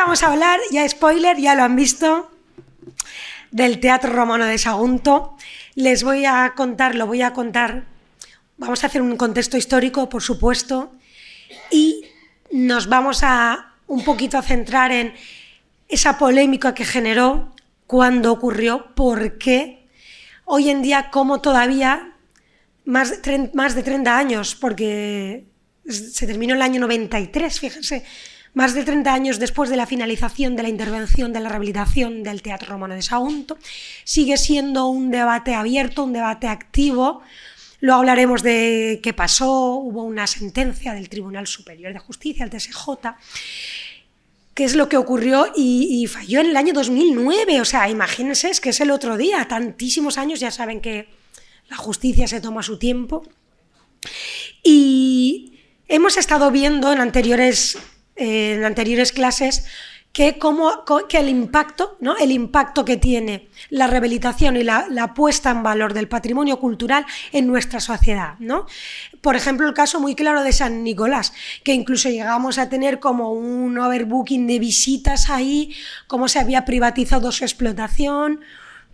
vamos a hablar, ya spoiler, ya lo han visto, del Teatro Romano de Sagunto. Les voy a contar, vamos a hacer un contexto histórico, por supuesto, y nos vamos a un poquito a centrar en esa polémica que generó, cuándo ocurrió, por qué, hoy en día, cómo todavía, más de 30 años, porque se terminó el año 93, fíjense, más de 30 años después de la finalización de la intervención de la rehabilitación del Teatro Romano de Sagunto, sigue siendo un debate abierto, un debate activo. Luego hablaremos de qué pasó, hubo una sentencia del Tribunal Superior de Justicia, el TSJ, qué es lo que ocurrió y falló en el año 2009, o sea, imagínense, es que es el otro día, tantísimos años, ya saben que la justicia se toma su tiempo. Y hemos estado viendo en anteriores clases que el impacto, ¿no? El impacto que tiene la rehabilitación y la puesta en valor del patrimonio cultural en nuestra sociedad, ¿no? Por ejemplo, el caso muy claro de San Nicolás, que incluso llegamos a tener como un overbooking de visitas ahí, cómo se había privatizado su explotación.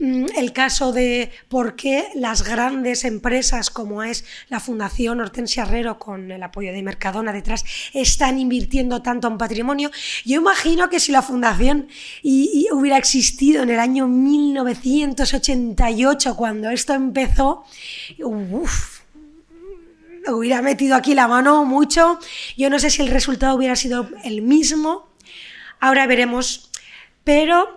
El caso de por qué las grandes empresas como es la Fundación Hortensia Herrero, con el apoyo de Mercadona detrás, están invirtiendo tanto en patrimonio. Yo imagino que si la Fundación hubiera existido en el año 1988, cuando esto empezó, hubiera metido aquí la mano mucho. Yo no sé si el resultado hubiera sido el mismo, ahora veremos, pero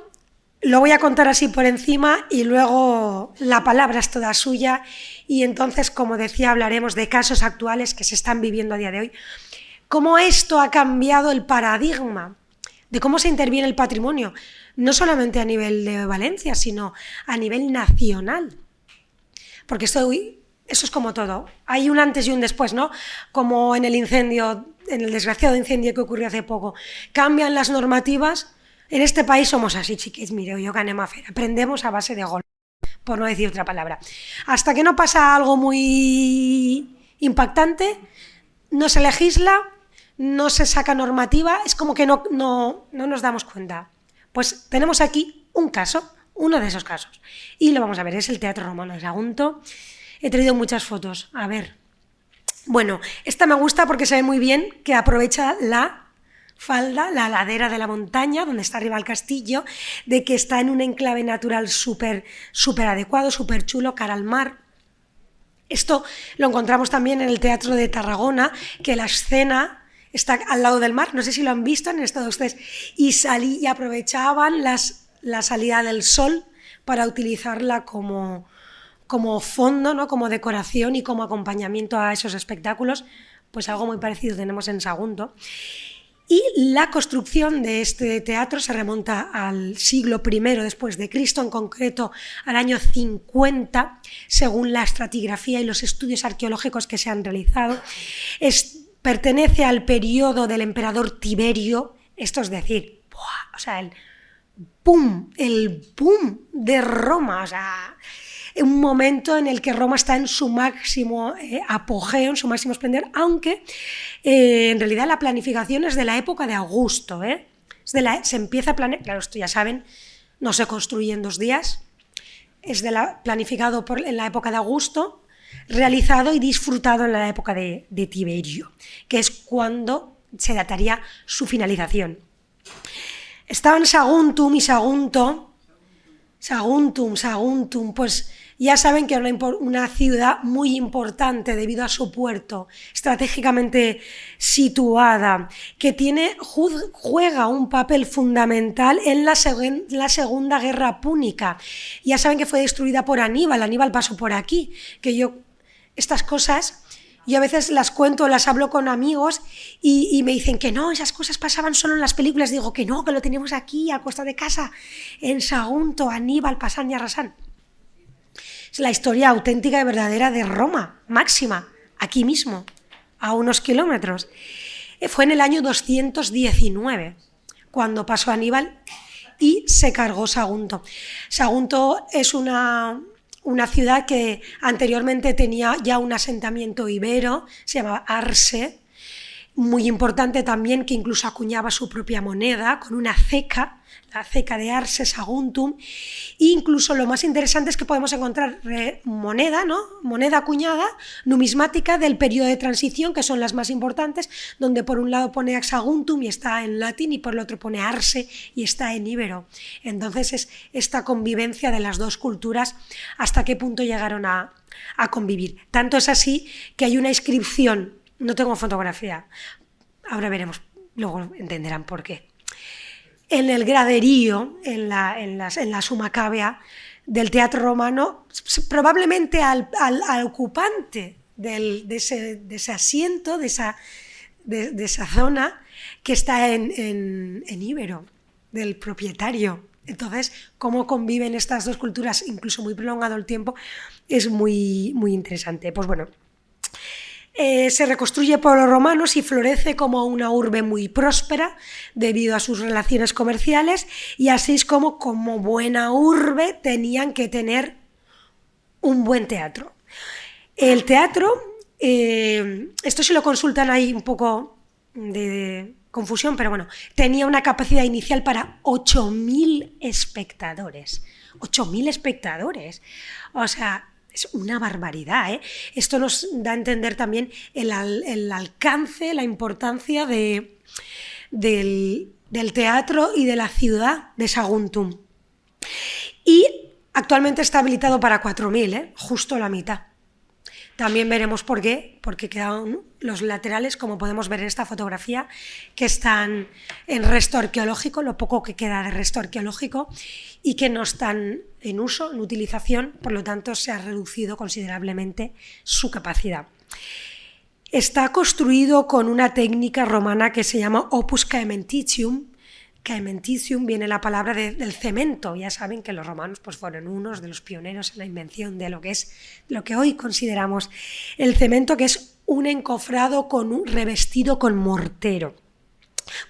lo voy a contar así por encima y luego la palabra es toda suya y entonces, como decía, hablaremos de casos actuales que se están viviendo a día de hoy, cómo esto ha cambiado el paradigma de cómo se interviene el patrimonio, no solamente a nivel de Valencia, sino a nivel nacional, porque eso es como todo, hay un antes y un después, ¿no? Como en el desgraciado incendio que ocurrió hace poco, cambian las normativas. En este país somos así, chiquis, mire, yo gané Mafer, aprendemos a base de golpe, por no decir otra palabra. Hasta que no pasa algo muy impactante, no se legisla, no se saca normativa, es como que no nos damos cuenta. Pues tenemos aquí un caso, uno de esos casos, y lo vamos a ver, es el Teatro Romano de Sagunto. He traído muchas fotos, a ver. Bueno, esta me gusta porque se ve muy bien que aprovecha la falda, la ladera de la montaña, donde está arriba el castillo, de que está en un enclave natural súper adecuado, súper chulo, cara al mar. Esto lo encontramos también en el Teatro de Tarragona, que la escena está al lado del mar, no sé si lo han visto, han estado ustedes, y aprovechaban la salida del sol para utilizarla como fondo, ¿no? Como decoración y como acompañamiento a esos espectáculos, pues algo muy parecido tenemos en Sagunto. Y la construcción de este teatro se remonta al siglo I después de Cristo, en concreto al año 50, según la estratigrafía y los estudios arqueológicos que se han realizado. Pertenece al periodo del emperador Tiberio, esto es decir, ¡buah! O sea, el boom de Roma, o sea, un momento en el que Roma está en su máximo apogeo, en su máximo esplendor, aunque en realidad la planificación es de la época de Augusto, se empieza a planear, claro, esto ya saben, no se construye en 2 días, es planificado en la época de Augusto, realizado y disfrutado en la época de Tiberio, que es cuando se dataría su finalización. Estaban Saguntum y Saguntum, pues ya saben que era una ciudad muy importante debido a su puerto, estratégicamente situada, que juega un papel fundamental en la Segunda Guerra Púnica. Ya saben que fue destruida por Aníbal pasó por aquí, estas cosas yo a veces las cuento, las hablo con amigos y me dicen que no, esas cosas pasaban solo en las películas. Digo que no, que lo tenemos aquí, a costa de casa, en Sagunto, Aníbal, pasán y arrasán. Es la historia auténtica y verdadera de Roma, máxima, aquí mismo, a unos kilómetros. Fue en el año 219, cuando pasó Aníbal y se cargó Sagunto. Sagunto es una ciudad que anteriormente tenía ya un asentamiento ibero, se llamaba Arse, Muy importante también que incluso acuñaba su propia moneda con una ceca, la ceca de Arse Saguntum, e incluso lo más interesante es que podemos encontrar moneda, ¿no? Moneda acuñada, numismática del periodo de transición, que son las más importantes, donde por un lado pone Saguntum y está en latín, y por el otro pone Arse y está en íbero. Entonces es esta convivencia de las dos culturas, hasta qué punto llegaron a convivir. Tanto es así que hay una inscripción, no tengo fotografía, ahora veremos, luego entenderán por qué, en el graderío, en la Summa Cavea del Teatro Romano, probablemente al ocupante de ese asiento, de esa zona que está en íbero, del propietario. Entonces, cómo conviven estas dos culturas, incluso muy prolongado el tiempo, es muy, muy interesante. Pues bueno, se reconstruye por los romanos y florece como una urbe muy próspera debido a sus relaciones comerciales, y así es como buena urbe tenían que tener un buen teatro. El teatro, esto se lo consultan ahí un poco de confusión, pero bueno, tenía una capacidad inicial para 8.000 espectadores. 8.000 espectadores. O sea, es una barbaridad, ¿eh? Esto nos da a entender también el alcance, la importancia del teatro y de la ciudad de Saguntum. Y actualmente está habilitado para 4.000, ¿eh? Justo la mitad. También veremos por qué, porque quedan los laterales, como podemos ver en esta fotografía, que están en resto arqueológico, lo poco que queda de resto arqueológico, y que no están en uso, en utilización, por lo tanto se ha reducido considerablemente su capacidad. Está construido con una técnica romana que se llama opus caementicium. Caementicium viene la palabra del cemento. Ya saben que los romanos pues, fueron unos de los pioneros en la invención de lo que hoy consideramos el cemento, que es un encofrado revestido con mortero,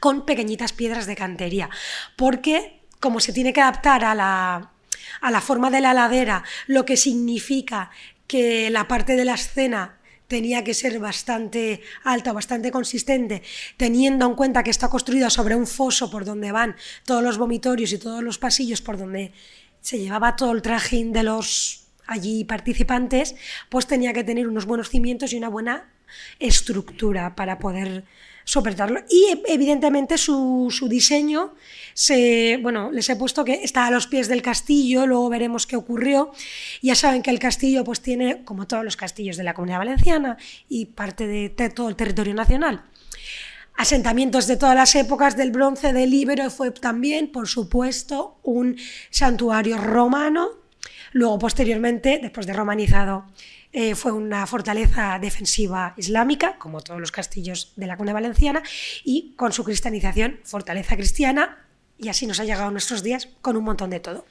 con pequeñitas piedras de cantería, porque como se tiene que adaptar a la forma de la ladera, lo que significa que la parte de la escena tenía que ser bastante alta, bastante consistente, teniendo en cuenta que está construida sobre un foso por donde van todos los vomitorios y todos los pasillos por donde se llevaba todo el trajín de los allí participantes, pues tenía que tener unos buenos cimientos y una buena estructura para poder soportarlo. Y evidentemente su diseño, les he puesto que está a los pies del castillo, luego veremos qué ocurrió. Ya saben que el castillo pues tiene, como todos los castillos de la Comunidad Valenciana y parte de todo el territorio nacional, asentamientos de todas las épocas del bronce, del íbero. Fue también, por supuesto, un santuario romano. Luego, posteriormente, después de romanizado, fue una fortaleza defensiva islámica, como todos los castillos de la Comunidad Valenciana, y con su cristianización, fortaleza cristiana, y así nos ha llegado a nuestros días con un montón de todo.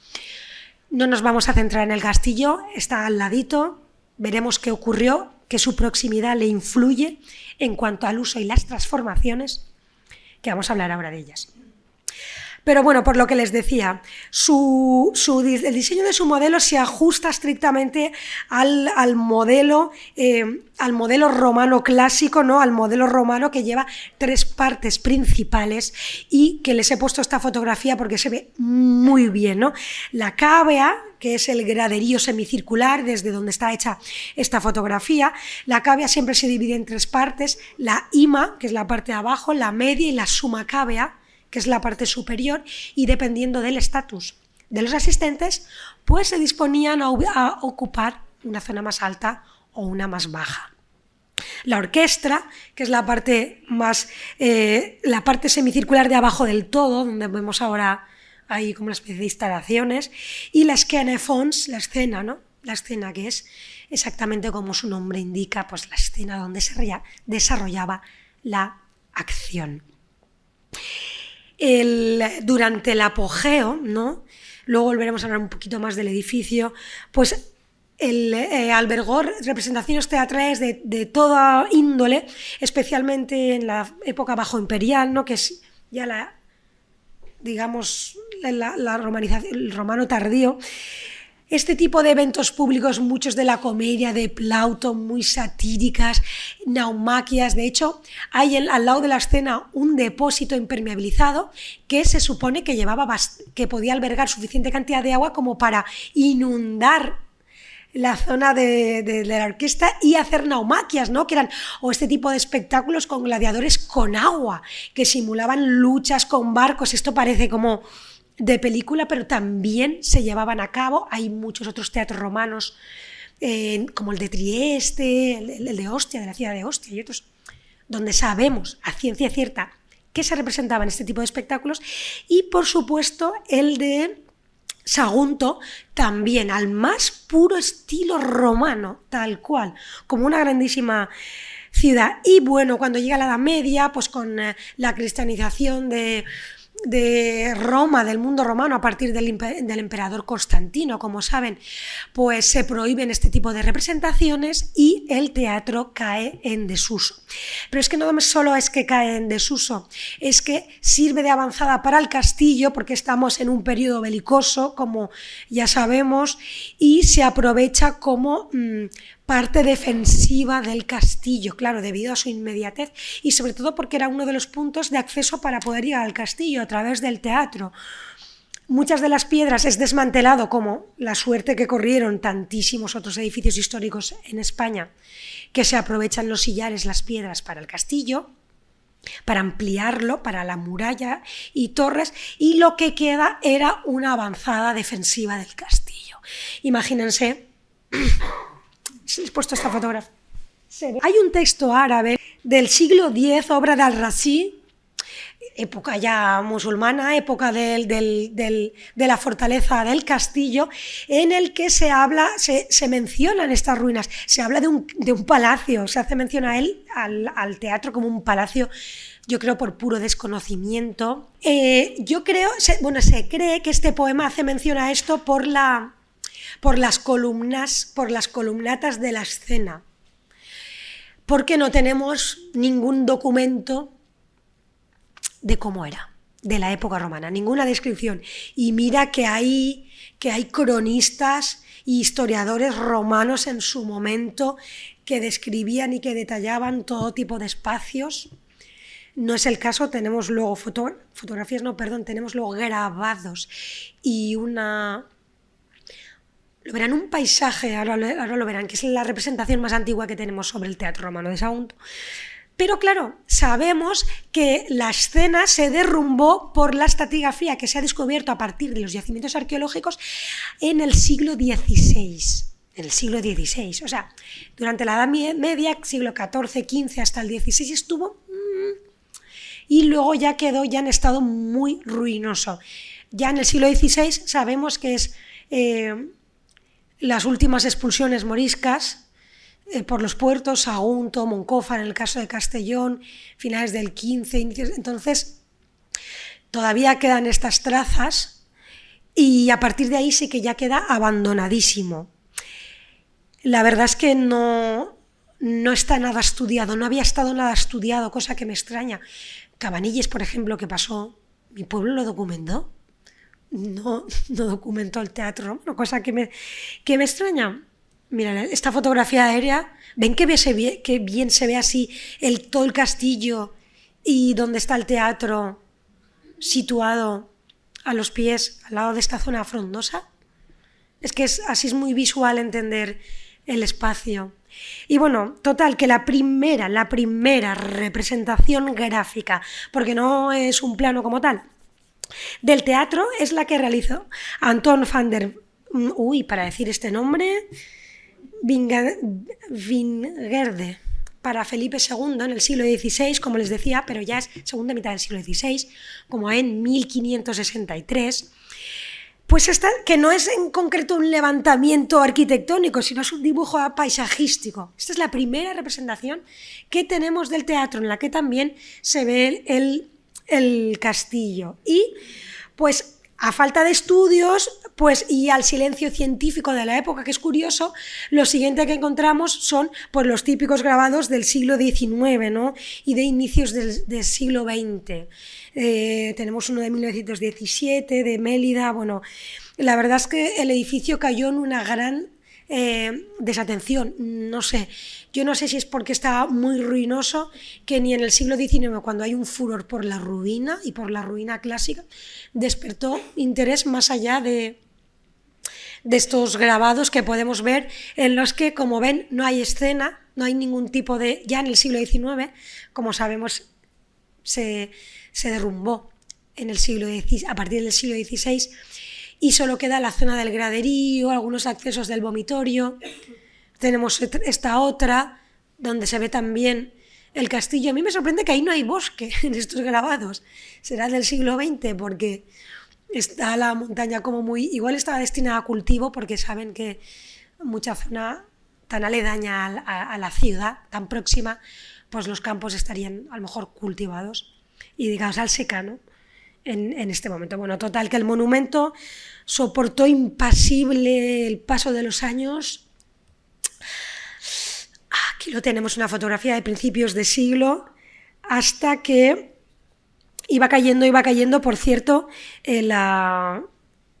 No nos vamos a centrar en el castillo, está al ladito, veremos qué ocurrió, que su proximidad le influye en cuanto al uso y las transformaciones, que vamos a hablar ahora de ellas. Pero bueno, por lo que les decía, el diseño de su modelo se ajusta estrictamente al modelo romano clásico, ¿no? Al modelo romano que lleva 3 partes principales, y que les he puesto esta fotografía porque se ve muy bien, ¿no? La cavea, que es el graderío semicircular desde donde está hecha esta fotografía. La cavea siempre se divide en 3 partes: la ima, que es la parte de abajo, la media y la summa cavea, que es la parte superior, y dependiendo del estatus de los asistentes, pues se disponían a ocupar una zona más alta o una más baja. La orquestra, que es la parte semicircular de abajo del todo, donde vemos ahora ahí como una especie de instalaciones, y la scena fons, la escena, ¿no? La escena, que es exactamente como su nombre indica, pues la escena donde se desarrollaba la acción. Durante el apogeo, ¿no? Luego volveremos a hablar un poquito más del edificio, pues albergó representaciones teatrales de toda índole, especialmente en la época bajo imperial, ¿no? Que es ya el romano tardío. Este tipo de eventos públicos, muchos de la comedia de Plauto, muy satíricas, naumaquias. De hecho, hay al lado de la escena un depósito impermeabilizado que se supone que que podía albergar suficiente cantidad de agua como para inundar la zona de la orquesta y hacer naumaquias, ¿no? Que eran o este tipo de espectáculos con gladiadores con agua, que simulaban luchas con barcos. Esto parece como de película, pero también se llevaban a cabo. Hay muchos otros teatros romanos, como el de Trieste, el de Ostia, de la ciudad de Ostia, y otros, donde sabemos a ciencia cierta que se representaban este tipo de espectáculos. Y, por supuesto, el de Sagunto, también al más puro estilo romano, tal cual, como una grandísima ciudad. Y bueno, cuando llega la Edad Media, pues con la cristianización de Roma, del mundo romano, a partir del emperador Constantino, como saben, pues se prohíben este tipo de representaciones y el teatro cae en desuso. Pero es que no solo es que cae en desuso, es que sirve de avanzada para el castillo, porque estamos en un periodo belicoso, como ya sabemos, y se aprovecha como parte defensiva del castillo, claro, debido a su inmediatez y sobre todo porque era uno de los puntos de acceso para poder ir al castillo a través del teatro. Muchas de las piedras es desmantelado, como la suerte que corrieron tantísimos otros edificios históricos en España, que se aprovechan los sillares, las piedras para el castillo, para ampliarlo, para la muralla y torres, y lo que queda era una avanzada defensiva del castillo. Imagínense. He puesto esta fotografía. Hay un texto árabe del siglo X, obra de Al-Razi, época ya musulmana, época de la fortaleza del castillo, en el que se mencionan estas ruinas, se habla de un palacio, se hace mención a él, al teatro, como un palacio, yo creo por puro desconocimiento. Se cree que este poema hace mención a esto por las columnatas de la escena, porque no tenemos ningún documento de cómo era, de la época romana, ninguna descripción. Y mira que hay cronistas e historiadores romanos en su momento que describían y que detallaban todo tipo de espacios. No es el caso, tenemos luego tenemos luego grabados y lo verán, un paisaje, ahora lo verán, que es la representación más antigua que tenemos sobre el teatro romano de Sagunto. Pero claro, sabemos que la escena se derrumbó por la estratigrafía que se ha descubierto a partir de los yacimientos arqueológicos en el siglo XVI. En el siglo XVI, o sea, durante la Edad Media, siglo XIV, XV hasta el XVI estuvo, y luego ya quedó en estado muy ruinoso. Ya en el siglo XVI sabemos que es las últimas expulsiones moriscas por los puertos, Sagunto, Moncofa, en el caso de Castellón, finales del XV, entonces todavía quedan estas trazas y a partir de ahí sí que ya queda abandonadísimo. La verdad es que no está nada estudiado, no había estado nada estudiado, cosa que me extraña. Cabanilles, por ejemplo, que pasó, mi pueblo lo documentó. No documentó el teatro romano, cosa que me extraña. Mira, esta fotografía aérea, ven qué bien se ve así todo el castillo y donde está el teatro situado a los pies, al lado de esta zona frondosa. Es que así es muy visual entender el espacio. Y bueno, total, que la primera representación gráfica, porque no es un plano como tal, del teatro es la que realizó Anton van der... para decir este nombre... Wingerde, para Felipe II en el siglo XVI, como les decía, pero ya es segunda mitad del siglo XVI, como en 1563. Pues que no es en concreto un levantamiento arquitectónico, sino es un dibujo paisajístico. Esta es la primera representación que tenemos del teatro, en la que también se ve el castillo. Y pues A falta de estudios, pues, y al silencio científico de la época, que es curioso, lo siguiente que encontramos son pues, los típicos grabados del siglo XIX, ¿no? Y de inicios del siglo XX. Tenemos uno de 1917, de Mélida. Bueno, la verdad es que el edificio cayó en una gran desatención. No sé, yo no sé si es porque estaba muy ruinoso, que ni en el siglo XIX, cuando hay un furor por la ruina y por la ruina clásica, despertó interés más allá de estos grabados que podemos ver, en los que, como ven, no hay escena, no hay ningún tipo de... Ya en el siglo XIX, como sabemos, se derrumbó en el siglo XVI, a partir del siglo XVI, y solo queda la zona del graderío, algunos accesos del vomitorio. Tenemos esta otra, donde se ve también el castillo. A mí me sorprende que ahí no hay bosque en estos grabados. Será del siglo XX, porque está la montaña como muy... Igual estaba destinada a cultivo, porque saben que mucha zona tan aledaña a la ciudad, tan próxima, pues los campos estarían a lo mejor cultivados y digamos al secano en este momento. Bueno, total, que el monumento soportó impasible el paso de los años. Aquí lo tenemos, una fotografía de principios de siglo, hasta que iba cayendo, por cierto,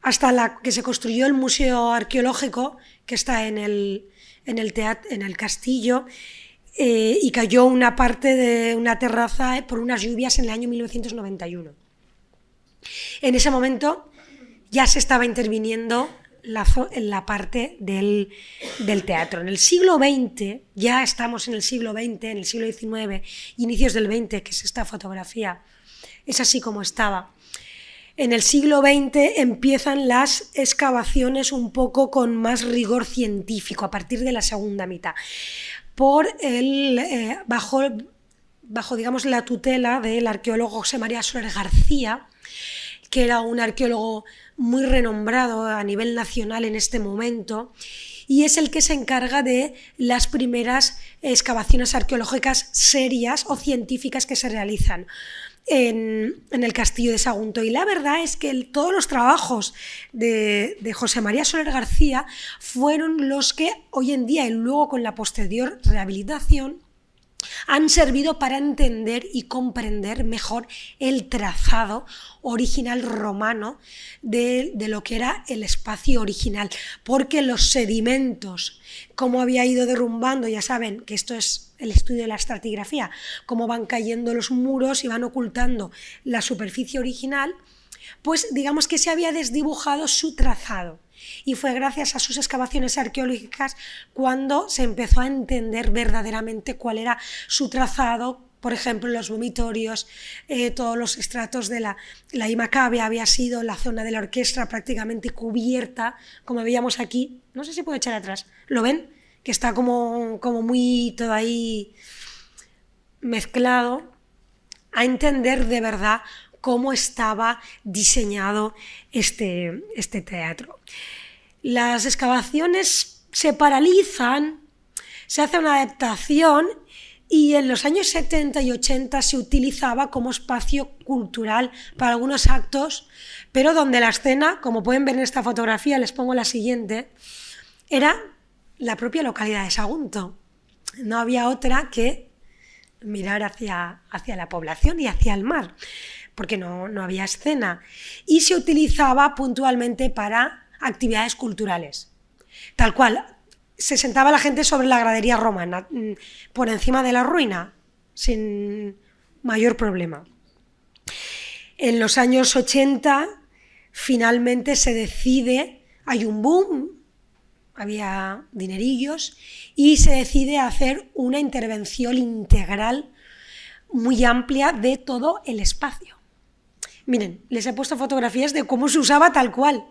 hasta que se construyó el Museo Arqueológico, que está en el castillo, y cayó una parte de una terraza por unas lluvias en el año 1991. En ese momento ya se estaba interviniendo en la parte del teatro. En el siglo XX, ya estamos en el siglo XX, en el siglo XIX, inicios del XX, que es esta fotografía, es así como estaba. En el siglo XX empiezan las excavaciones un poco con más rigor científico, a partir de la segunda mitad, bajo digamos, la tutela del arqueólogo José María Soler García, que era un arqueólogo muy renombrado a nivel nacional en este momento, y es el que se encarga de las primeras excavaciones arqueológicas serias o científicas que se realizan en el castillo de Sagunto. Y la verdad es que todos los trabajos de José María Soler García fueron los que hoy en día, y luego con la posterior rehabilitación, han servido para entender y comprender mejor el trazado original romano de lo que era el espacio original, porque los sedimentos, cómo había ido derrumbando, ya saben que esto es el estudio de la estratigrafía, cómo van cayendo los muros y van ocultando la superficie original, pues digamos que se había desdibujado su trazado. Y fue gracias a sus excavaciones arqueológicas cuando se empezó a entender verdaderamente cuál era su trazado. Por ejemplo, los vomitorios, todos los estratos de la I Macabea había sido la zona de la orquesta prácticamente cubierta, como veíamos aquí. No sé si puedo echar atrás. ¿Lo ven? Que está como muy todo ahí mezclado. A entender de verdad cómo estaba diseñado este teatro. Las excavaciones se paralizan, se hace una adaptación, y en los años 70 y 80 se utilizaba como espacio cultural para algunos actos, pero donde la escena, como pueden ver en esta fotografía, les pongo la siguiente, era la propia localidad de Sagunto. No había otra que mirar hacia la población y hacia el mar, porque no había escena, y se utilizaba puntualmente para actividades culturales. Tal cual, se sentaba la gente sobre la gradería romana, por encima de la ruina, sin mayor problema. En los años 80, finalmente se decide, hay un boom, había dinerillos, y se decide hacer una intervención integral muy amplia de todo el espacio. Miren, les he puesto fotografías de cómo se usaba tal cual.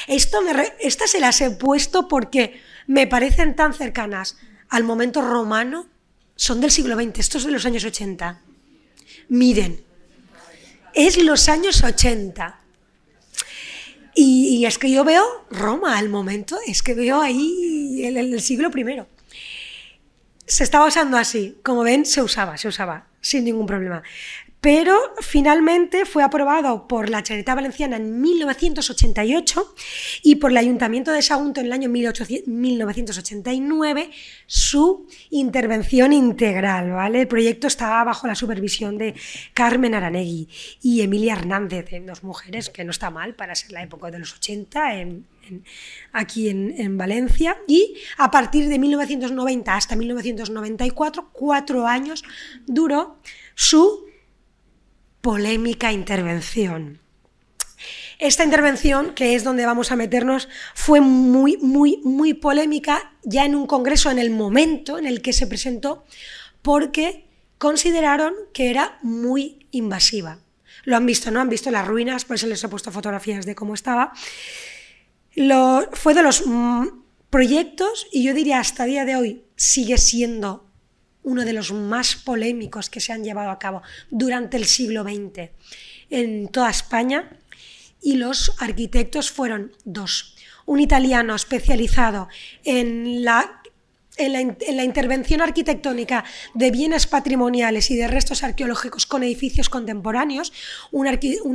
Estas se las he puesto porque me parecen tan cercanas al momento romano. Son del siglo XX, esto es de los años 80. Miren, es los años 80. Y es que yo veo Roma al momento, es que veo ahí el siglo I. Se estaba usando así, como ven, se usaba sin ningún problema. pero finalmente fue aprobado por la Generalitat Valenciana en 1988 y por el Ayuntamiento de Sagunto en el año 1989 su intervención integral, ¿vale? El proyecto estaba bajo la supervisión de Carmen Aranegui y Emilia Hernández, dos mujeres, que no está mal para ser la época de los 80 aquí en Valencia, y a partir de 1990 hasta 1994, 4 años, duró su polémica intervención. Esta intervención, que es donde vamos a meternos, fue muy polémica ya en un congreso, en el momento en el que se presentó, porque consideraron que era muy invasiva. Lo han visto, ¿no? Han visto las ruinas, por eso les he puesto fotografías de cómo estaba. Fue de los proyectos, y yo diría hasta el día de hoy sigue siendo uno de los más polémicos que se han llevado a cabo durante el siglo XX en toda España, y los arquitectos fueron dos. Un italiano especializado en la intervención arquitectónica de bienes patrimoniales y de restos arqueológicos con edificios contemporáneos, un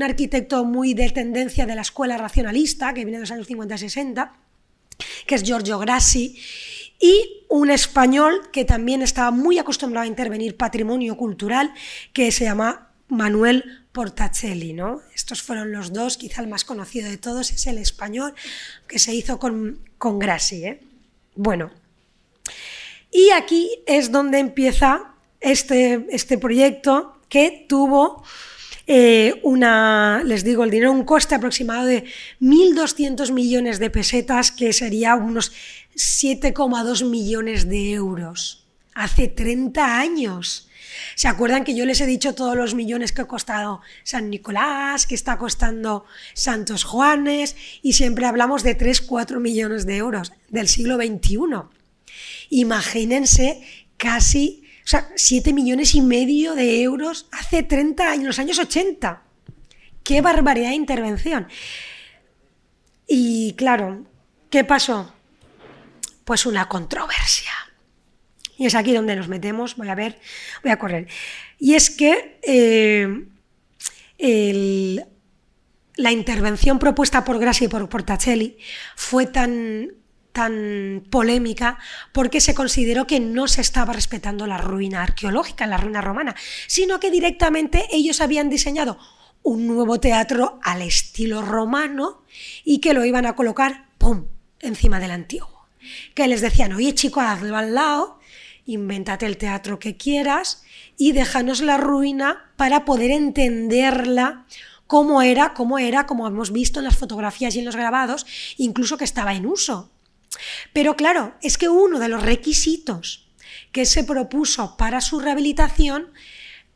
arquitecto muy de tendencia de la escuela racionalista, que viene de los años 50-60, que es Giorgio Grassi, y un español que también estaba muy acostumbrado a intervenir patrimonio cultural, que se llama Manuel Portacelli, ¿no? Estos fueron los dos, quizá el más conocido de todos es el español, que se hizo con Grassi, ¿eh? Bueno, y aquí es donde empieza este proyecto, que tuvo les digo el dinero, un coste aproximado de 1.200 millones de pesetas, que sería unos 7,2 millones de euros. Hace 30 años. ¿Se acuerdan que yo les he dicho todos los millones que ha costado San Nicolás, que está costando Santos Juanes? Y siempre hablamos de 3-4 millones de euros del siglo XXI. Imagínense casi, 7,5 millones de euros hace 30 años, los años 80. ¡Qué barbaridad de intervención! Y claro, ¿qué pasó? Pues una controversia. Y es aquí donde nos metemos, voy a correr. Y es que la intervención propuesta por Grassi y por Portacelli fue tan polémica porque se consideró que no se estaba respetando la ruina arqueológica, la ruina romana, sino que directamente ellos habían diseñado un nuevo teatro al estilo romano y que lo iban a colocar, ¡pum!, encima del antiguo. Que les decían, oye chico, hazlo al lado, invéntate el teatro que quieras y déjanos la ruina para poder entenderla como hemos visto en las fotografías y en los grabados, incluso que estaba en uso. Pero claro, es que uno de los requisitos que se propuso para su rehabilitación,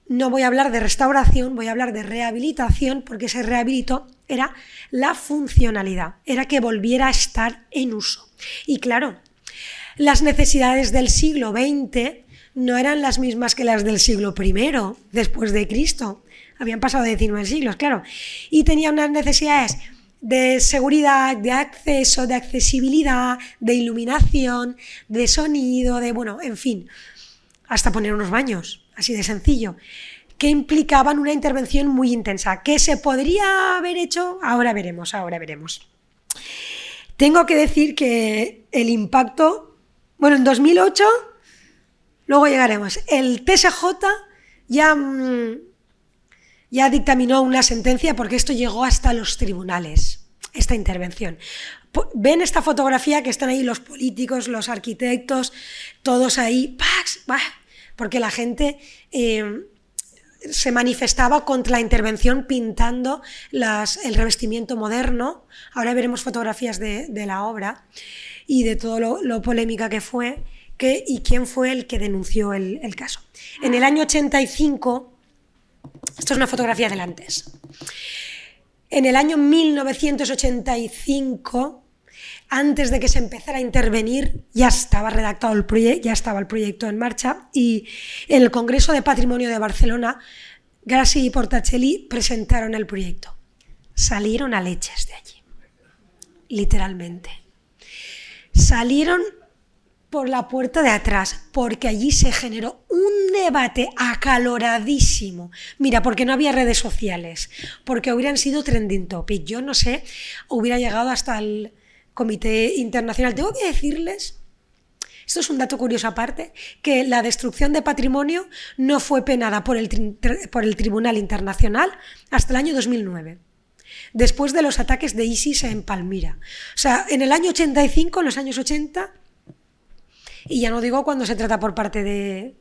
no voy a hablar de restauración, voy a hablar de rehabilitación, porque se rehabilitó, era la funcionalidad, era que volviera a estar en uso. Y claro, las necesidades del siglo XX no eran las mismas que las del siglo I, después de Cristo. Habían pasado 19 siglos, claro. Y tenía unas necesidades de seguridad, de acceso, de accesibilidad, de iluminación, de sonido, en fin, hasta poner unos baños, así de sencillo, que implicaban una intervención muy intensa. ¿Qué se podría haber hecho? Ahora veremos. Tengo que decir que el impacto, en 2008, luego llegaremos, el TSJ ya dictaminó una sentencia porque esto llegó hasta los tribunales, esta intervención. Ven esta fotografía que están ahí los políticos, los arquitectos, todos ahí, porque la gente se manifestaba contra la intervención pintando el revestimiento moderno. Ahora veremos fotografías de la obra y de todo lo polémica que fue y quién fue el que denunció el caso. En el año 85, esto es una fotografía del antes. En el año 1985, antes de que se empezara a intervenir, ya estaba redactado el proyecto, ya estaba el proyecto en marcha, y en el Congreso de Patrimonio de Barcelona, Grassi y Portacelli presentaron el proyecto. Salieron a leches de allí, literalmente. Salieron por la puerta de atrás, porque allí se generó un debate acaloradísimo. Mira, porque no había redes sociales, porque hubieran sido trending topic. Yo no sé, hubiera llegado hasta el Comité Internacional. Tengo que decirles, esto es un dato curioso aparte, que la destrucción de patrimonio no fue penada por el Tribunal Internacional hasta el año 2009. Después de los ataques de ISIS en Palmira. O sea, en el año 85, en los años 80, y ya no digo cuando se trata por parte de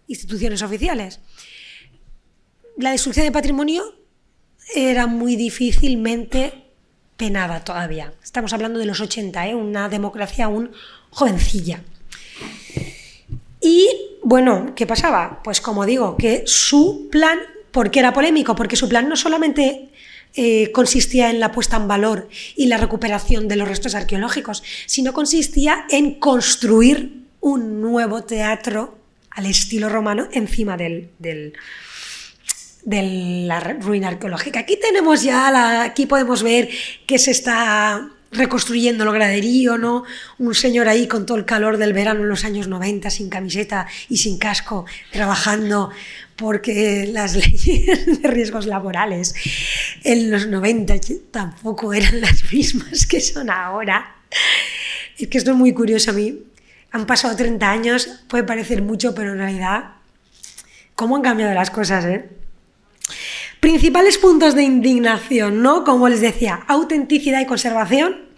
instituciones oficiales, la destrucción de patrimonio era muy difícilmente penada todavía. Estamos hablando de los 80, una democracia aún jovencilla. Y, bueno, ¿qué pasaba? Pues como digo, que su plan, ¿por qué era polémico? Porque su plan no solamente consistía en la puesta en valor y la recuperación de los restos arqueológicos, sino consistía en construir un nuevo teatro al estilo romano encima de la ruina arqueológica. Aquí tenemos ya, aquí podemos ver que se está reconstruyendo el graderío, ¿no? Un señor ahí con todo el calor del verano en los años 90, sin camiseta y sin casco, trabajando porque las leyes de riesgos laborales en los 90 tampoco eran las mismas que son ahora. Es que esto es muy curioso a mí. Han pasado 30 años, puede parecer mucho, pero en realidad, ¿cómo han cambiado las cosas, eh? Principales puntos de indignación, ¿no? Como les decía, autenticidad y conservación,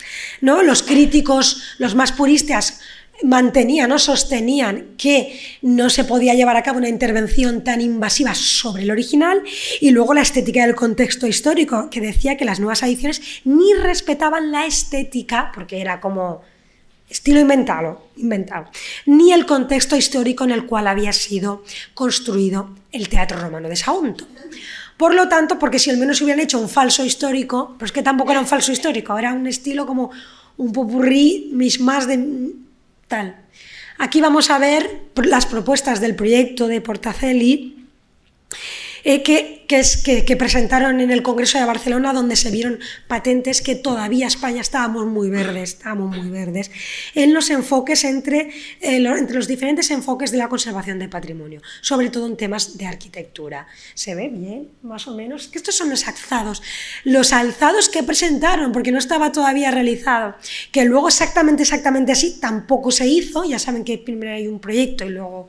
¿no? Los críticos, los más puristas, mantenían, ¿no? Sostenían que no se podía llevar a cabo una intervención tan invasiva sobre el original, y luego la estética del contexto histórico, que decía que las nuevas ediciones ni respetaban la estética, porque era como estilo inventado, ni el contexto histórico en el cual había sido construido el teatro romano de Sagunto. Por lo tanto, porque si al menos hubieran hecho un falso histórico, pues que tampoco era un falso histórico, era un estilo como un popurrí, mismas de tal. Aquí vamos a ver las propuestas del proyecto de Portacelli, que presentaron en el Congreso de Barcelona, donde se vieron patentes que todavía España estábamos muy verdes en los enfoques entre los diferentes enfoques de la conservación de patrimonio, sobre todo en temas de arquitectura. ¿Se ve bien? Más o menos. Que estos son los alzados que presentaron, porque no estaba todavía realizado, que luego exactamente así tampoco se hizo. Ya saben que primero hay un proyecto y luego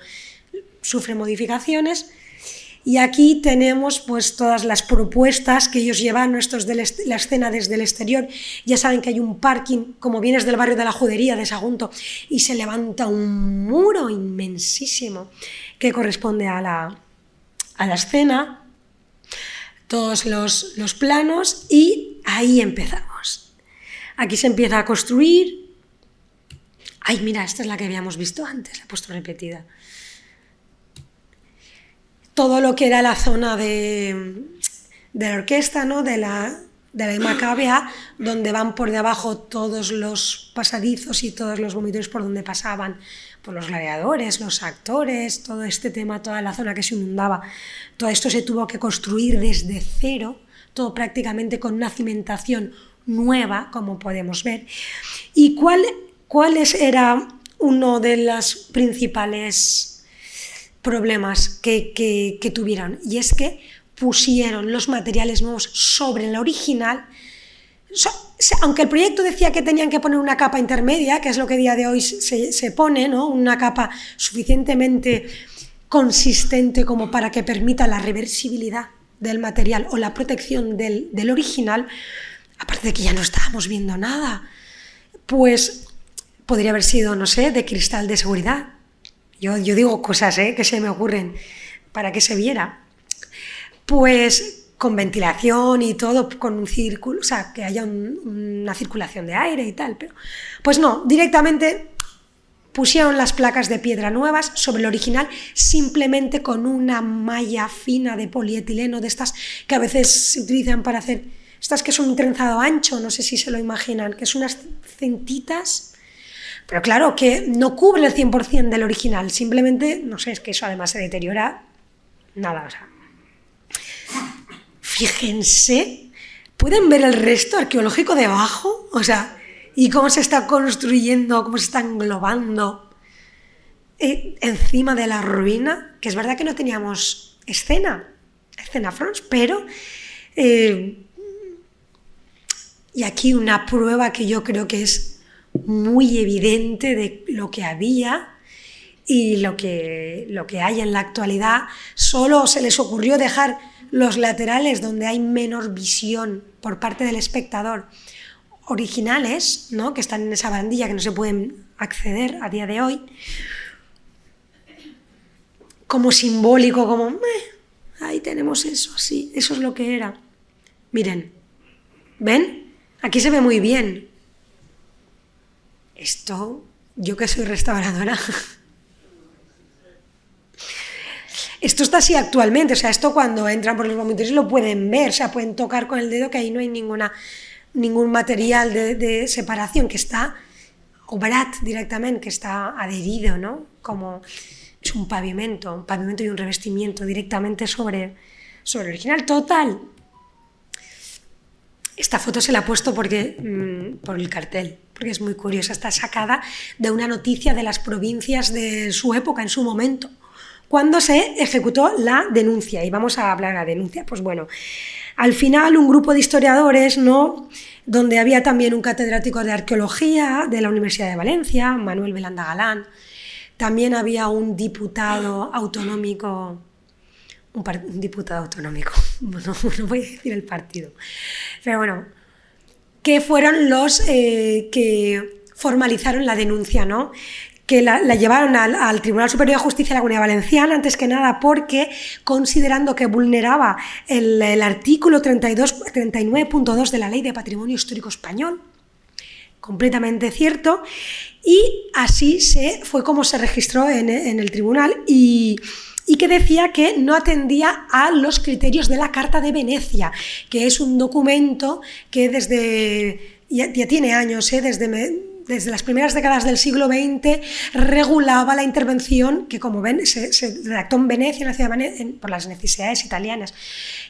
sufre modificaciones. Y aquí tenemos pues todas las propuestas que ellos llevan, estos de la escena desde el exterior. Ya saben que hay un parking, como vienes del barrio de la Judería de Sagunto, y se levanta un muro inmensísimo que corresponde a la escena, todos los planos, y ahí empezamos. Aquí se empieza a construir. Ay, mira, esta es la que habíamos visto antes, la he puesto repetida. Todo lo que era la zona de la orquesta, ¿no? de la Macabea, donde van por debajo todos los pasadizos y todos los vomitorios por donde pasaban por los gladiadores, los actores, todo este tema, toda la zona que se inundaba. Todo esto se tuvo que construir desde cero, todo prácticamente con una cimentación nueva, como podemos ver. ¿Y cuáles era uno de los principales problemas que tuvieron? Y es que pusieron los materiales nuevos sobre el original, aunque el proyecto decía que tenían que poner una capa intermedia, que es lo que a día de hoy se pone, ¿no? Una capa suficientemente consistente como para que permita la reversibilidad del material o la protección del original, aparte de que ya no estábamos viendo nada, pues podría haber sido, no sé, de cristal de seguridad. Yo digo cosas que se me ocurren para que se viera. Pues con ventilación y todo, con un círculo, o sea, que haya una circulación de aire y tal. Pero, pues no, directamente pusieron las placas de piedra nuevas sobre el original, simplemente con una malla fina de polietileno, de estas que a veces se utilizan para hacer, estas que son un trenzado ancho, no sé si se lo imaginan, que son unas cintitas. Pero claro, que no cubre el 100% del original, simplemente, no sé, es que eso además se deteriora, nada, o sea. Fíjense, ¿pueden ver el resto arqueológico debajo? O sea, y cómo se está construyendo, cómo se está englobando encima de la ruina, que es verdad que no teníamos escena fronts, pero y aquí una prueba que yo creo que es muy evidente de lo que había y lo que hay en la actualidad. Solo se les ocurrió dejar los laterales donde hay menor visión por parte del espectador originales, ¿no?, que están en esa barandilla que no se pueden acceder a día de hoy, como simbólico, como ahí tenemos eso, sí, eso es lo que era. Miren, ¿ven? Aquí se ve muy bien. Esto, yo que soy restauradora, esto está así actualmente, o sea, esto cuando entran por los vomitorios lo pueden ver, o sea, pueden tocar con el dedo que ahí no hay ningún material de separación, que está obrat directamente, que está adherido, ¿no? Como es un pavimento y un revestimiento directamente sobre el original. Total. Esta foto se la he puesto por el cartel, porque es muy curiosa, está sacada de una noticia de las provincias de su época, en su momento, cuando se ejecutó la denuncia, y vamos a hablar de la denuncia. Pues bueno, al final un grupo de historiadores, ¿no?, donde había también un catedrático de arqueología de la Universidad de Valencia, Manuel Belanda Galán, también había un diputado autonómico, no voy a decir el partido, pero bueno, que fueron los que formalizaron la denuncia, ¿no?, que la llevaron al Tribunal Superior de Justicia de la Comunidad Valenciana, antes que nada porque, considerando que vulneraba el artículo 39.2 de la Ley de Patrimonio Histórico Español, completamente cierto, y así fue como se registró en el tribunal, y que decía que no atendía a los criterios de la Carta de Venecia, que es un documento que ya tiene años, desde las primeras décadas del siglo XX, regulaba la intervención, que como ven se redactó en Venecia, en la ciudad de Venecia, por las necesidades italianas,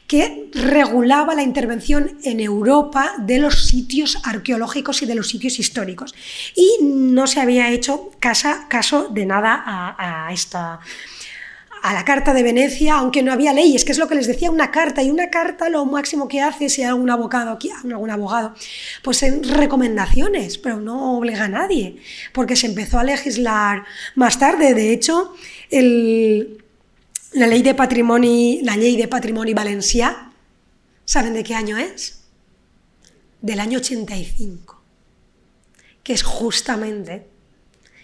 que regulaba la intervención en Europa de los sitios arqueológicos y de los sitios históricos. Y no se había hecho caso de nada a la Carta de Venecia, aunque no había leyes, que es lo que les decía una carta, y una carta lo máximo que hace, si hay algún abogado, pues en recomendaciones, pero no obliga a nadie, porque se empezó a legislar más tarde. De hecho, la ley de patrimoni valencià, ¿saben de qué año es? Del año 85, que es justamente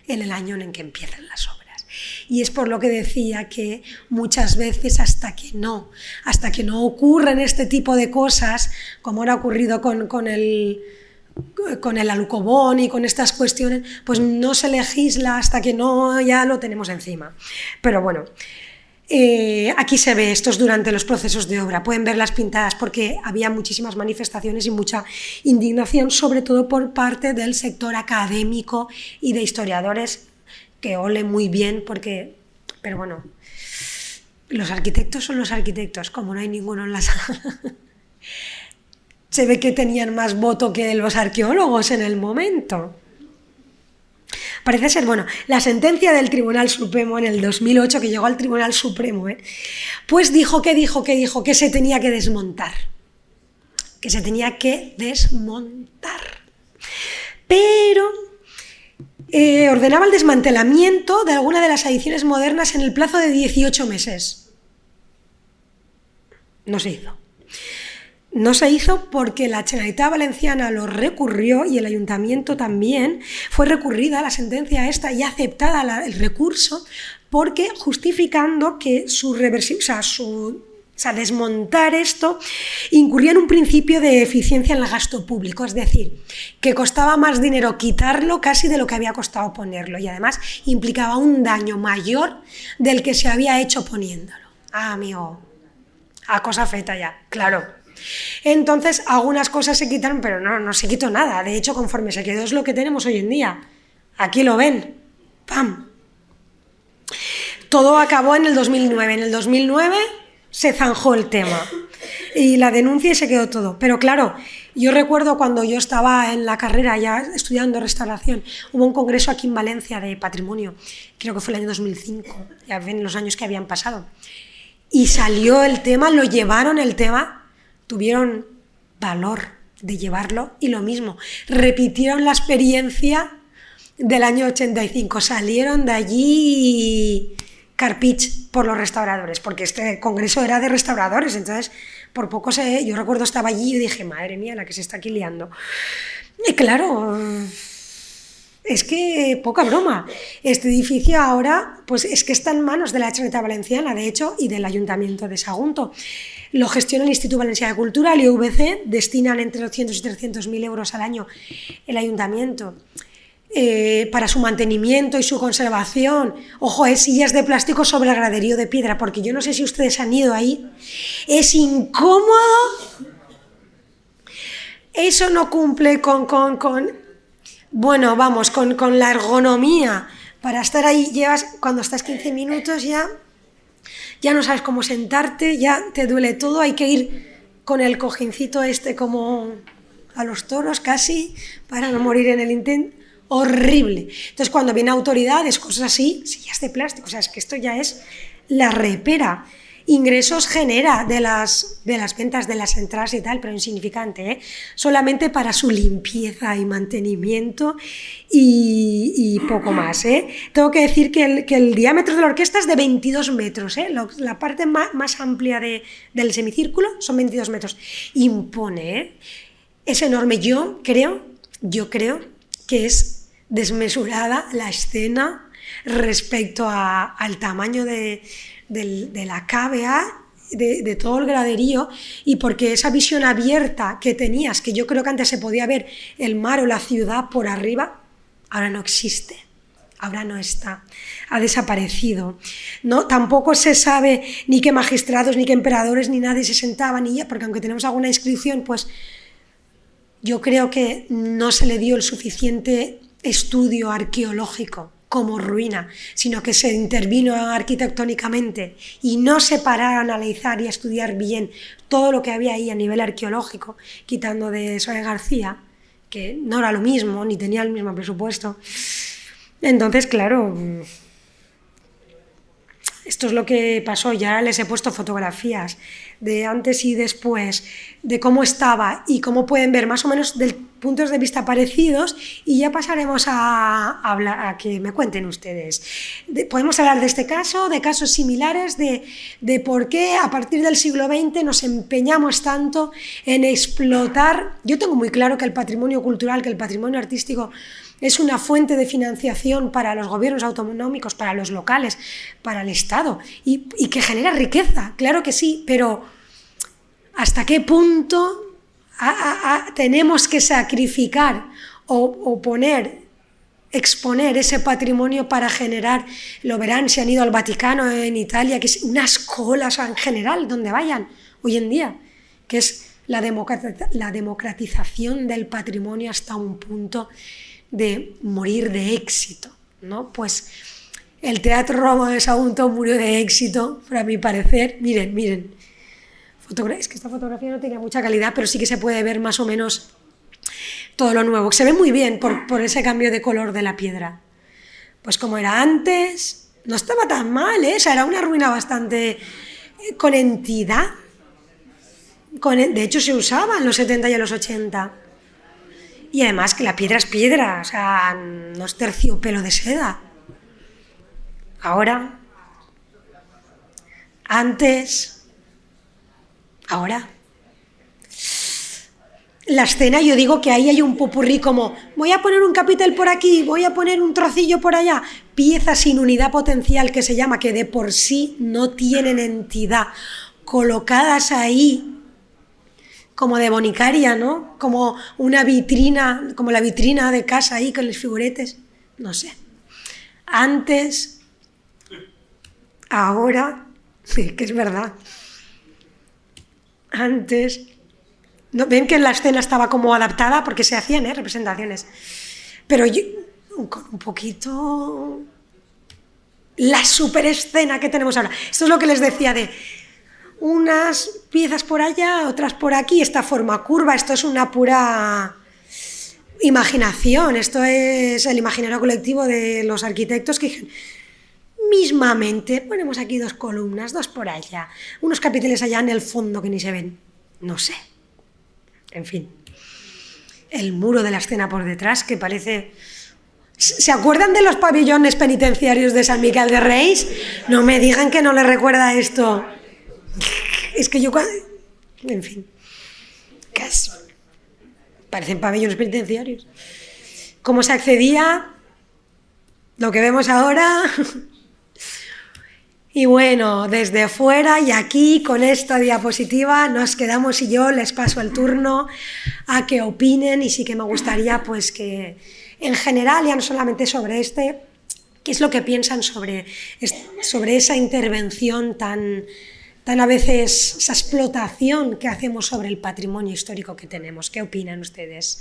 en el año en el que empiezan las obras. Y es por lo que decía que muchas veces hasta que no ocurren este tipo de cosas, como ahora ha ocurrido con el Alcobón y con estas cuestiones, pues no se legisla hasta que no ya lo tenemos encima. Pero bueno, aquí se ve, esto es durante los procesos de obra, pueden ver las pintadas, porque había muchísimas manifestaciones y mucha indignación, sobre todo por parte del sector académico y de historiadores, que ole muy bien, pero bueno, los arquitectos son los arquitectos, como no hay ninguno en la sala. Se ve que tenían más voto que los arqueólogos en el momento. Parece ser, bueno, la sentencia del Tribunal Supremo en el 2008, que llegó al Tribunal Supremo, pues dijo que se tenía que desmontar. Pero ordenaba el desmantelamiento de alguna de las adiciones modernas en el plazo de 18 meses. No se hizo porque la Generalitat Valenciana lo recurrió, y el Ayuntamiento también. Fue recurrida la sentencia esta y aceptada el recurso, porque justificando que desmontar esto incurría en un principio de eficiencia en el gasto público, es decir, que costaba más dinero quitarlo casi de lo que había costado ponerlo, y además implicaba un daño mayor del que se había hecho poniéndolo. Amigo, a cosa feta ya, claro. Entonces algunas cosas se quitaron, pero no se quitó nada. De hecho, conforme se quedó es lo que tenemos hoy en día. Aquí lo ven, ¡pam! Todo acabó en el 2009. En el 2009 se zanjó el tema y la denuncia, y se quedó todo. Pero claro, Yo recuerdo cuando yo estaba en la carrera ya estudiando restauración, hubo un congreso aquí en Valencia de patrimonio, creo que fue el año 2005, ya ven los años que habían pasado, y salió el tema, lo llevaron el tema, tuvieron valor de llevarlo y lo mismo, repitieron la experiencia del año 85, salieron de allí carpich por los restauradores, porque este congreso era de restauradores, entonces por poco yo recuerdo estaba allí y dije, madre mía, la que se está aquí liando. Y claro, es que poca broma. Este edificio ahora, pues es que está en manos de la Generalitat Valenciana, de hecho, y del Ayuntamiento de Sagunto. Lo gestiona el Instituto Valencià de Cultura, el IVC, destinan entre 200 y 300.000 euros al año el Ayuntamiento. Para su mantenimiento y su conservación. Ojo, sillas de plástico sobre el graderío de piedra, porque yo no sé si ustedes han ido ahí. Es incómodo. Eso no cumple bueno, vamos, con la ergonomía. Para estar ahí cuando estás 15 minutos ya no sabes cómo sentarte, ya te duele todo, hay que ir con el cojincito como a los toros casi, para no morir en el intento. Horrible. Entonces, cuando vienen autoridades, cosas así, sillas de plástico, o sea, es que esto ya es la repera. Ingresos genera de las ventas de las entradas y tal, pero insignificante, ¿eh? Solamente para su limpieza y mantenimiento y poco más, ¿eh? Tengo que decir que el diámetro de la orquesta es de 22 metros, ¿eh? La parte más amplia del semicírculo son 22 metros. Impone, ¿eh? Es enorme. Yo creo que es desmesurada la escena respecto al tamaño de la cavea, de todo el graderío, y porque esa visión abierta que tenías, que yo creo que antes se podía ver el mar o la ciudad por arriba, ahora no existe, ahora no está, ha desaparecido. No, tampoco se sabe ni qué magistrados, ni qué emperadores, ni nadie se sentaban, porque aunque tenemos alguna inscripción, pues yo creo que no se le dio el suficiente estudio arqueológico como ruina, sino que se intervino arquitectónicamente y no se pararon a analizar y a estudiar bien todo lo que había ahí a nivel arqueológico, quitando de Soler García, que no era lo mismo, ni tenía el mismo presupuesto. Entonces, claro, esto es lo que pasó. Ya les he puesto fotografías de antes y después, de cómo estaba y cómo pueden ver más o menos de puntos de vista parecidos, y ya pasaremos a que me cuenten ustedes. Podemos hablar de este caso, de casos similares, de por qué a partir del siglo XX nos empeñamos tanto en explotar. Yo tengo muy claro que el patrimonio cultural, que el patrimonio artístico es una fuente de financiación para los gobiernos autonómicos, para los locales, para el Estado, y que genera riqueza, claro que sí, pero ¿hasta qué punto tenemos que sacrificar o exponer ese patrimonio para generar? Lo verán si han ido al Vaticano, en Italia, que es unas colas en general, donde vayan hoy en día, que es la democratización del patrimonio hasta un punto de morir de éxito, ¿no? Pues el Teatro Roma de Sagunto murió de éxito, para mi parecer. Miren. Es que esta fotografía no tenía mucha calidad, pero sí que se puede ver más o menos todo lo nuevo. Se ve muy bien por ese cambio de color de la piedra. Pues como era antes, no estaba tan mal, ¿eh? O sea, era una ruina bastante con entidad. De hecho, se usaba en los 70 y en los 80. Y además que la piedra es piedra, o sea, no es terciopelo de seda. Ahora, antes, ahora. La escena, yo digo que ahí hay un popurrí como, voy a poner un capitel por aquí, voy a poner un trocillo por allá, piezas sin unidad potencial, que se llama, que de por sí no tienen entidad, colocadas ahí como de bonicaria, ¿no? Como una vitrina, como la vitrina de casa ahí con los figuretes, no sé. Antes, ahora, que es verdad, antes, ¿no? Ven que la escena estaba como adaptada porque se hacían representaciones, pero yo, con un poquito la superescena que tenemos ahora. Esto es lo que les decía de unas piezas por allá, otras por aquí, esta forma curva, esto es una pura imaginación, esto es el imaginario colectivo de los arquitectos que dijeron, mismamente ponemos aquí 2 columnas, 2 por allá, unos capiteles allá en el fondo que ni se ven, no sé, en fin. El muro de la escena por detrás que parece... ¿Se acuerdan de los pabellones penitenciarios de San Miquel de Reis? No me digan que no les recuerda esto. Es que yo... En fin. Parecen pabellones penitenciarios. ¿Cómo se accedía? Lo que vemos ahora. Y bueno, desde fuera y aquí con esta diapositiva nos quedamos y yo les paso el turno a que opinen y sí que me gustaría pues que en general, ya no solamente sobre qué es lo que piensan sobre esa intervención tan a veces, esa explotación que hacemos sobre el patrimonio histórico que tenemos. ¿Qué opinan ustedes?